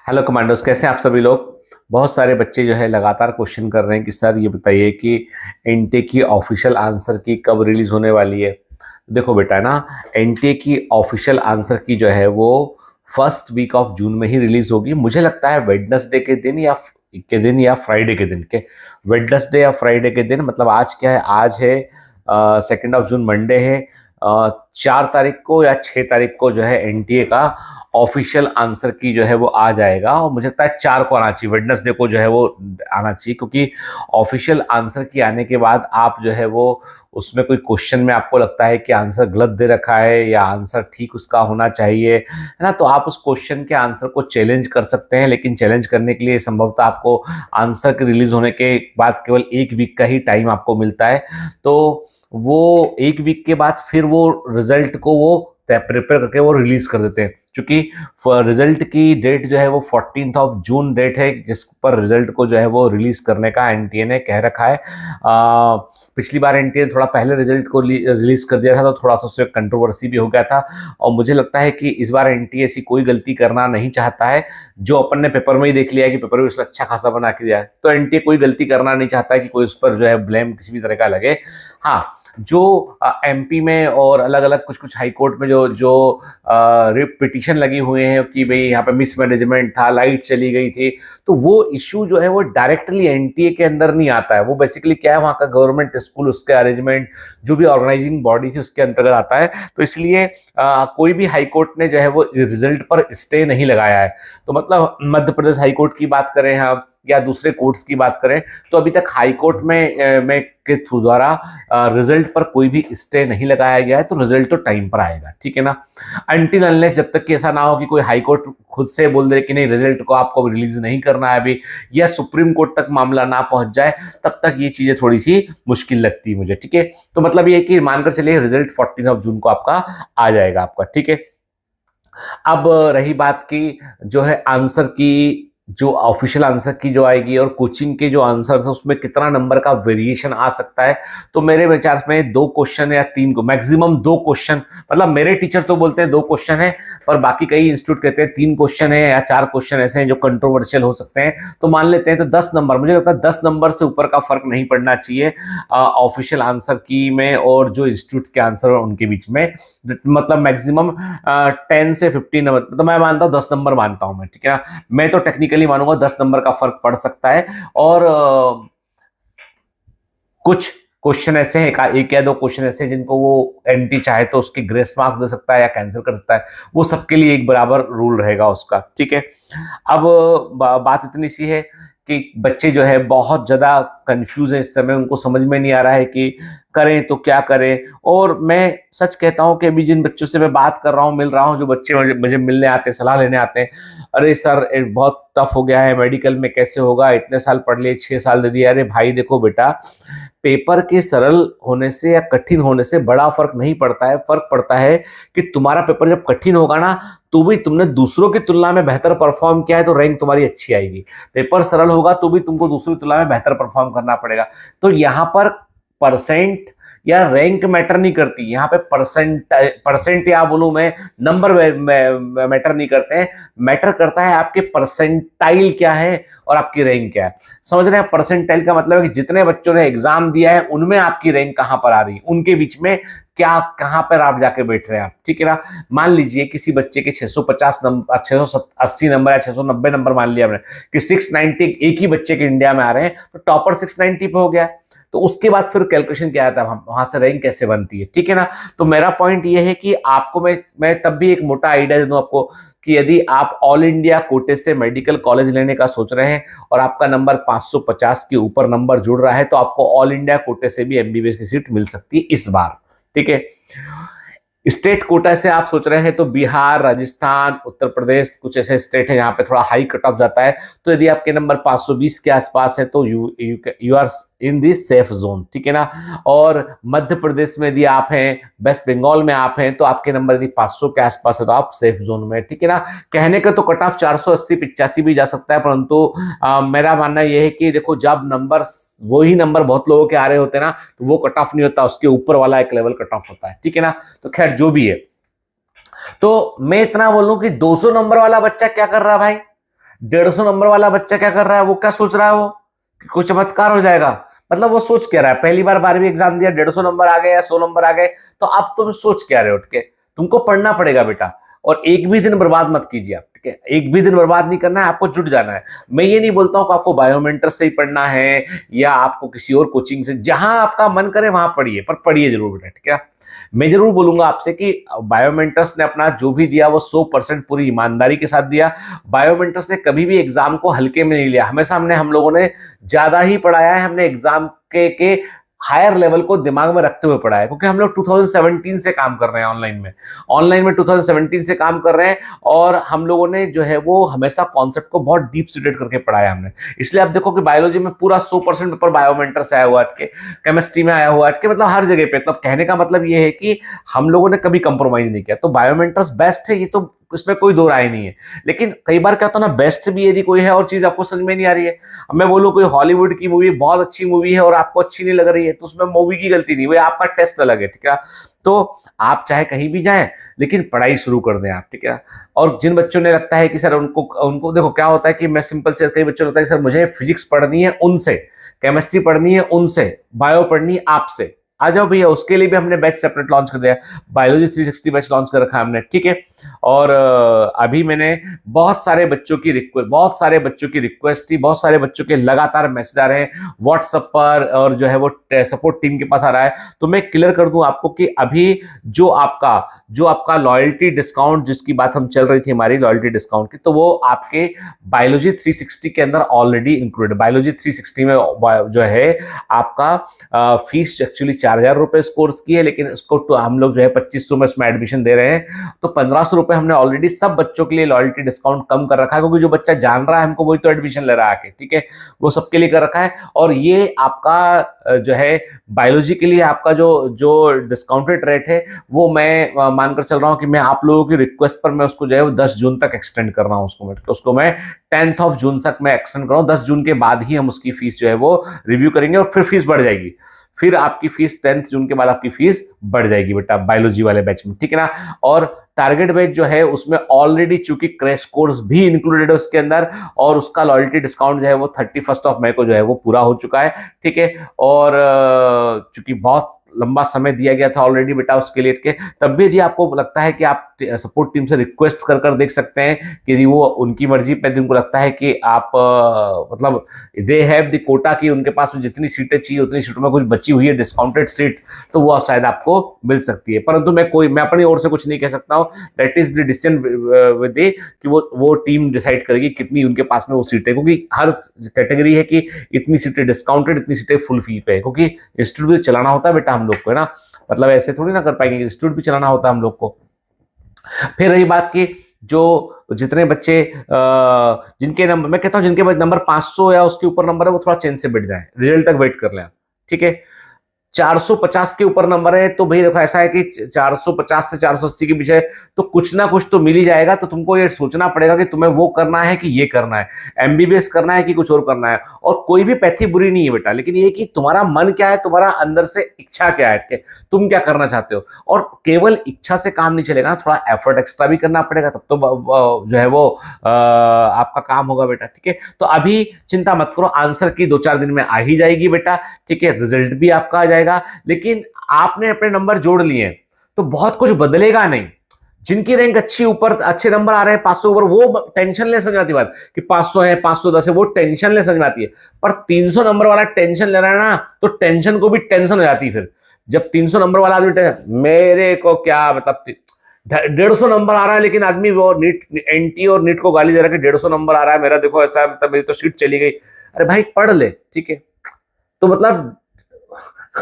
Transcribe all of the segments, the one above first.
Hello commandos, कैसे हैं आप सभी लोग। बहुत सारे बच्चे जो है लगातार क्वेश्चन कर रहे हैं कि सर ये बताइए कि एनटीए की ऑफिशियल आंसर की कब रिलीज होने वाली है। देखो बेटा ना, एनटीए की ऑफिशियल आंसर की जो है वो फर्स्ट वीक ऑफ जून में ही रिलीज होगी। मुझे लगता है वेडनेसडे के दिन या फ्राइडे के दिन के वेडनेसडे या फ्राइडे के दिन, मतलब आज क्या है, आज है 2 मंडे है। 4 तारीख को या 6 तारीख को जो है एनटीए का ऑफिशियल आंसर की जो है वो आ जाएगा, और मुझे लगता है 4 को आना चाहिए, वेडनेसडे को जो है वो आना चाहिए, क्योंकि ऑफिशियल आंसर की आने के बाद आप जो है वो उसमें कोई क्वेश्चन में आपको लगता है कि आंसर गलत दे रखा है या आंसर ठीक उसका होना चाहिए, है ना, तो आप उस क्वेश्चन के आंसर को चैलेंज कर सकते हैं। लेकिन चैलेंज करने के लिए संभवतः आपको आंसर के रिलीज होने के बाद केवल 1 वीक का ही टाइम आपको मिलता है। तो वो 1 वीक के बाद फिर वो रिजल्ट को वो प्रिपेयर करके वो रिलीज कर देते हैं, क्योंकि रिजल्ट की डेट जो है वो 14 जून डेट है, जिस पर रिजल्ट को जो है वो रिलीज करने का एनटीए ने कह रखा है। पिछली बार एनटीए ने थोड़ा पहले रिजल्ट को रिलीज कर दिया था, तो थोड़ा सा उसमें कंट्रोवर्सी भी हो गया था। और मुझे लगता है कि इस बार एनटीए ऐसी कोई गलती करना नहीं चाहता है। जो अपन ने पेपर में ही देख लिया है कि पेपर भी उसने अच्छा खासा बना के दिया है, तो एनटीए कोई गलती करना नहीं चाहता है कि कोई उस पर जो है ब्लेम किसी भी तरह का लगे। हाँ, जो एमपी में और अलग अलग कुछ कुछ हाई कोर्ट में जो जो पिटीशन लगी हुए हैं कि भाई यहाँ पे मिसमैनेजमेंट था, लाइट चली गई थी, तो वो इशू जो है वो डायरेक्टली एनटीए के अंदर नहीं आता है। वो बेसिकली क्या है, वहाँ का गवर्नमेंट स्कूल, उसके अरेंजमेंट, जो भी ऑर्गेनाइजिंग बॉडी थी उसके अंतर्गत आता है। तो इसलिए कोई भी हाई कोर्ट ने जो है वो रिजल्ट पर स्टे नहीं लगाया है। तो मतलब मध्य प्रदेश हाई कोर्ट की बात करें हम या दूसरे कोर्ट्स की बात करें, तो अभी तक हाई कोर्ट में के थ्रू द्वारा रिजल्ट पर कोई भी स्टे नहीं लगाया गया है। तो रिजल्ट तो टाइम पर आएगा, ठीक है ना। अनटिल अनलेस, जब तक कि ऐसा ना हो कि कोई हाई कोर्ट खुद से बोल दे कि नहीं रिजल्ट को आपको रिलीज नहीं करना है अभी, या सुप्रीम कोर्ट तक मामला ना पहुंच जाए, तब तक ये चीजें थोड़ी सी मुश्किल लगती है मुझे, ठीक है। तो मतलब ये कि मानकर चलिए रिजल्ट 14 जून को आपका आ जाएगा आपका, ठीक है। अब रही बात की जो है आंसर की, जो ऑफिशियल आंसर की जो आएगी और कोचिंग के जो आंसर्स है उसमें कितना नंबर का वेरिएशन आ सकता है। तो मेरे विचार में 2 क्वेश्चन या 3 को मैक्सिमम 2 क्वेश्चन, मतलब मेरे टीचर तो बोलते हैं 2 क्वेश्चन है, पर बाकी कई इंस्टीट्यूट कहते हैं 3 क्वेश्चन है या 4 क्वेश्चन ऐसे हैं जो कंट्रोवर्शियल हो सकते हैं। तो मान लेते हैं तो 10 नंबर, मुझे लगता है 10 नंबर से ऊपर का फर्क नहीं पड़ना चाहिए ऑफिशियल आंसर की में और जो इंस्टीट्यूट के आंसर उनके बीच में। मतलब मैक्सिमम 10 से 15 नंबर, तो मैं मानता हूँ 10 नंबर मानता हूं मैं, ठीक है ना। मैं तो टेक्निकली मानूंगा 10 नंबर का फर्क पड़ सकता है। और कुछ क्वेश्चन ऐसे हैं, एक या 2 क्वेश्चन ऐसे हैं जिनको वो एंटी चाहे तो उसके ग्रेस मार्क्स दे सकता है या कैंसिल कर सकता है। वो सबके लिए एक बराबर रूल रहेगा उसका, ठीक है। अब बात इतनी सी है कि बच्चे जो है बहुत ज्यादा कंफ्यूज है इस समय, उनको समझ में नहीं आ रहा है कि करें तो क्या करें। और मैं सच कहता हूं कि अभी जिन बच्चों से मैं बात कर रहा हूं, मिल रहा हूं, जो बच्चे मुझे मिलने आते हैं, सलाह लेने आते हैं, अरे सर बहुत टफ हो गया है, मेडिकल में कैसे होगा, इतने साल पढ़ लिए, 6 साल दे दिए। अरे भाई देखो बेटा, पेपर के सरल होने से या कठिन होने से बड़ा फर्क नहीं पड़ता है। फर्क पड़ता है कि तुम्हारा पेपर जब कठिन होगा ना, तो भी तुमने दूसरों की तुलना में बेहतर परफॉर्म किया है तो रैंक तुम्हारी अच्छी आएगी। पेपर सरल होगा तो भी तुमको दूसरों की तुलना में बेहतर परफॉर्म करना पड़ेगा। तो यहाँ पर परसेंट या रैंक मैटर नहीं करती, यहाँ पे परसेंट या बोलूं मैं नंबर मैटर नहीं करते हैं। मैटर करता है आपके परसेंटाइल क्या है और आपकी रैंक क्या है। समझ रहे हैं, परसेंटाइल का मतलब है कि जितने बच्चों ने एग्जाम दिया है उनमें आपकी रैंक कहां पर आ रही है, उनके बीच में क्या कहां पर आप जाके बैठ रहे हैं आप, ठीक है ना। मान लीजिए किसी बच्चे के 650 नंबर, 680 नंबर या 690 नंबर मान लिया हमने कि 690 एक ही बच्चे के इंडिया में आ रहे हैं, तो टॉपर 690 पे हो गया। तो उसके बाद फिर कैलकुलेशन क्या आता है, वहां से रैंक कैसे बनती है, ठीक है ना। तो मेरा पॉइंट ये है कि आपको मैं तब भी एक मोटा आइडिया दे दूं आपको कि यदि आप ऑल इंडिया कोटे से मेडिकल कॉलेज लेने का सोच रहे हैं और आपका नंबर 550 के ऊपर नंबर जुड़ रहा है, तो आपको ऑल इंडिया कोटे से भी एमबीबीएस की सीट मिल सकती है इस बार, ठीक है। स्टेट कोटा से आप सोच रहे हैं तो बिहार, राजस्थान, उत्तर प्रदेश, कुछ ऐसे स्टेट है यहाँ पे थोड़ा हाई कट ऑफ जाता है। तो यदि आपके नंबर 520 के आसपास है तो you are in this safe zone, ठीक है ना। और मध्य प्रदेश में यदि आप हैं, वेस्ट बंगाल में आप हैं, तो आपके नंबर यदि 500 के आसपास है तो आप सेफ जोन में, ठीक है ना। कहने का तो कट ऑफ 480-85 भी जा सकता है, परंतु मेरा मानना यह है कि देखो जब नंबर वही नंबर बहुत लोगों के आ रहे होते हैं ना, तो वो कट ऑफ नहीं होता, उसके ऊपर वाला एक लेवल कट ऑफ होता है, ठीक है ना। तो खैर जो भी है, तो मैं इतना बोलूं कि 200 नंबर वाला बच्चा क्या कर रहा है भाई, 150 नंबर वाला बच्चा क्या कर रहा है, वो क्या सोच रहा है, वो कि कोई चमत्कार हो जाएगा। मतलब वो सोच क्या रहा है, पहली बार 12वीं एग्जाम दिया, 150 नंबर आ गए या 100 नंबर आ गए, तो अब तुम सोच क्या रहे हो, उठ के तुमको पढ़ना पड़ेगा बेटा। और एक भी दिन बर्बाद मत कीजिए आप, ठीक है, एक भी दिन बर्बाद नहीं करना है, आपको जुट जाना है। मैं ये नहीं बोलता हूं कि आपको बायोमेंटर से ही पढ़ना है या आपको किसी और कोचिंग से, जहां आपका मन करे वहां पढ़िए, पर पढ़िए जरूर बेटा, ठीक है। मैं जरूर बोलूंगा आपसे कि बायोमेंटर्स ने अपना जो भी दिया वो 100% पूरी ईमानदारी के साथ दिया। बायोमेंटर्स ने कभी भी एग्जाम को हल्के में नहीं लिया, हमेशा हम लोगों ने ज्यादा ही पढ़ाया है, हमने एग्जाम के हायर लेवल को दिमाग में रखते हुए पढ़ा है, क्योंकि हम लोग 2017 से काम कर रहे हैं ऑनलाइन में 2017 से काम कर रहे हैं, और हम लोगों ने जो है वो हमेशा कॉन्सेप्ट को बहुत डीप सीटेड करके पढ़ाया हमने। इसलिए आप देखो कि बायोलॉजी में पूरा 100% पेपर बायोमेंटर से आया हुआ अटके, केमिस्ट्री में आया हुआ अटके, मतलब हर जगह पे। मतलब कहने का मतलब ये है कि हम लोगों ने कभी कंप्रोमाइज नहीं किया, तो बायोमेंटर्स बेस्ट है, ये तो इसमें कोई दो राय नहीं है। लेकिन कई बार क्या होता है ना, बेस्ट भी यदि कोई है और चीज आपको समझ में नहीं आ रही है, अब मैं बोलूं कोई हॉलीवुड की मूवी बहुत अच्छी मूवी है और आपको अच्छी नहीं लग रही है, तो उसमें मूवी की गलती नहीं, वो आपका टेस्ट अलग है, ठीक है। तो आप चाहे कहीं भी जाएं, लेकिन पढ़ाई शुरू कर दें आप, ठीक है। और जिन बच्चों ने लगता है कि सर उनको उनको देखो क्या होता है कि मैं सिंपल से, कई बच्चों लगता है कि सर मुझे फिजिक्स पढ़नी है उनसे, केमिस्ट्री पढ़नी है उनसे, बायो पढ़नी है आपसे, आ जाओ भैया, उसके लिए भी हमने बैच सेपरेट लॉन्च कर दिया, बायोलॉजी 360 बैच लॉन्च कर रखा है हमने, ठीक है। और अभी मैंने बहुत सारे बच्चों की रिक्वेस्ट थी, बहुत सारे बच्चों के लगातार मैसेज आ रहे हैं व्हाट्सएप पर, और जो है वो सपोर्ट टीम के पास आ रहा है। तो मैं क्लियर कर दूं आपको कि अभी जो आपका लॉयल्टी डिस्काउंट, जिसकी बात हम चल रही थी हमारी लॉयल्टी डिस्काउंट की, तो वो आपके बायोलॉजी 360 के अंदर ऑलरेडी इंक्लूडेड। बायोलॉजी 360 में जो है आपका फीस एक्चुअली 4,000 रुपए इस कोर्स की है, लेकिन इसको हम लोग जो है 2500 में इसमें एडमिशन दे रहे हैं, तो 1500 रुपए हमने ऑलरेडी सब बच्चों के लिए लॉयल्टी डिस्काउंट कम कर रखा है, क्योंकि जो बच्चा जान रहा है हमको वही तो एडमिशन ले रहा है, ठीक है, वो सबके लिए कर रखा है। और ये आपका जो है बायोलॉजी के लिए आपका जो डिस्काउंटेड रेट है, वो मैं मानकर चल रहा हूं कि मैं आप लोगों की रिक्वेस्ट पर मैं उसको जो है वो 10 जून तक एक्सटेंड कर रहा हूं, उसको मैं 10th ऑफ जून तक मैं एक्सटेंड कर रहा हूं। 10 जून के बाद ही हम उसकी फीस जो है वो रिव्यू करेंगे, और फिर फीस बढ़ जाएगी, फिर आपकी फीस 10th जून के बाद आपकी फीस बढ़ जाएगी बेटा बायोलॉजी वाले बैच में, ठीक है ना। और टारगेट बैच जो है उसमें ऑलरेडी चूंकि क्रैश कोर्स भी इंक्लूडेड है उसके अंदर, और उसका लॉयल्टी डिस्काउंट जो है वो 31 ऑफ मई को जो है वो पूरा हो चुका है, ठीक है। और चूंकि बहुत लंबा समय दिया गया था ऑलरेडी बेटा उसके लिए के, तब भी यदि आपको लगता है कि आप सपोर्ट टीम से रिक्वेस्ट कर देख सकते हैं कि यदि वो उनकी मर्जी पे, उनको लगता है कि आप मतलब दे हैव द कोटा की, उनके पास जितनी सीटें चाहिए उतनी सीटों में कुछ बची हुई है डिस्काउंटेड सीट, तो वो शायद आपको मिल सकती है। परंतु मैं अपनी ओर से कुछ नहीं कह सकता हूँ, that is the decision with कि वो टीम डिसाइड करेगी कितनी उनके पास में वो सीटें, क्योंकि हर कैटेगरी है कि इतनी सीटें डिस्काउंटेड, इतनी सीटें फुल फी पे है, क्योंकि इंस्टीट्यूट भी चलाना होता है बेटा हम लोग को, है ना। मतलब ऐसे थोड़ी ना कर पाएंगे, इंस्टीट्यूट भी चलाना होता है हम लोग को। फिर रही बात की जो जितने बच्चे जिनके नंबर, मैं कहता हूं जिनके नंबर 500 या उसके ऊपर नंबर है, वो थोड़ा चेन से बैठ जाए, रिजल्ट तक वेट कर लें, ठीक है। 450 के ऊपर नंबर है तो भाई देखो ऐसा है कि 450 से 480 के पीछे तो कुछ ना कुछ तो मिल ही जाएगा, तो तुमको ये सोचना पड़ेगा कि तुम्हें वो करना है कि ये करना है, एमबीबीएस करना है कि कुछ और करना है। और कोई भी पैथी बुरी नहीं है बेटा, लेकिन ये कि तुम्हारा मन क्या है, तुम्हारा अंदर से इच्छा क्या है, तुम क्या करना चाहते हो। और केवल इच्छा से काम नहीं चलेगा ना, थोड़ा एफर्ट एक्स्ट्रा भी करना पड़ेगा, तब तो जो है वो आपका काम होगा बेटा, ठीक है। तो अभी चिंता मत करो, आंसर की 2-4 दिन में आ ही जाएगी बेटा, ठीक है, रिजल्ट भी आपका आ जाएगा। लेकिन आपने अपने नंबर जोड़ लिए तो बहुत कुछ बदलेगा नहीं। जिनकी रैंक अच्छी, ऊपर अच्छे नंबर आ रहे हैं 500 ऊपर, वो टेंशन ले समझ आती बात कि 500 है 510 है, वो टेंशन ले समझ आती है। पर 300 नंबर वाला टेंशन ले रहा है ना, तो टेंशन को भी टेंशन हो जाती है। फिर जब 300 नंबर वाला आदमी मेरे को क्या मतलब 150 नंबर आ रहा है, लेकिन आदमी वो नीट एनटी और नीट को गाली दे रहा है कि 150 नंबर आ रहा है मेरा, देखो ऐसा मतलब मेरी तो सीट चली गई। अरे भाई पढ़ ले, ठीक है। तो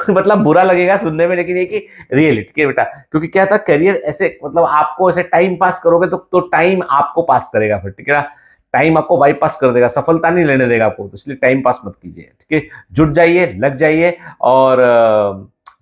मतलब बुरा लगेगा सुनने में, लेकिन ये कि रियलिटी है बेटा, क्योंकि क्या था करियर ऐसे मतलब आपको ऐसे टाइम पास करोगे तो टाइम आपको पास करेगा फिर, ठीक है ना। टाइम आपको बाईपास कर देगा, सफलता नहीं लेने देगा आपको, तो इसलिए टाइम पास मत कीजिए, ठीक है। जुट जाइए, लग जाइए और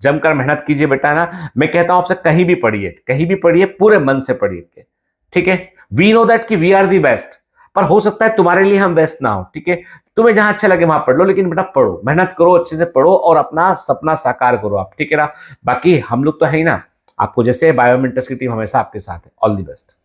जमकर मेहनत कीजिए बेटा, है ना। मैं कहता हूं आपसे कहीं भी पढ़िए, पूरे मन से पढ़िए, ठीक है। वी नो दैट कि वी आर दी बेस्ट, पर हो सकता है तुम्हारे लिए हम बेस्ट ना हो, ठीक है। तुम्हें जहां अच्छा लगे वहां पढ़ लो, लेकिन बेटा पढ़ो, मेहनत करो, अच्छे से पढ़ो और अपना सपना साकार करो आप, ठीक है ना। बाकी हम लोग तो है ही ना, आपको जैसे बायोमेंटर्स की टीम हमेशा आपके साथ है। All the best.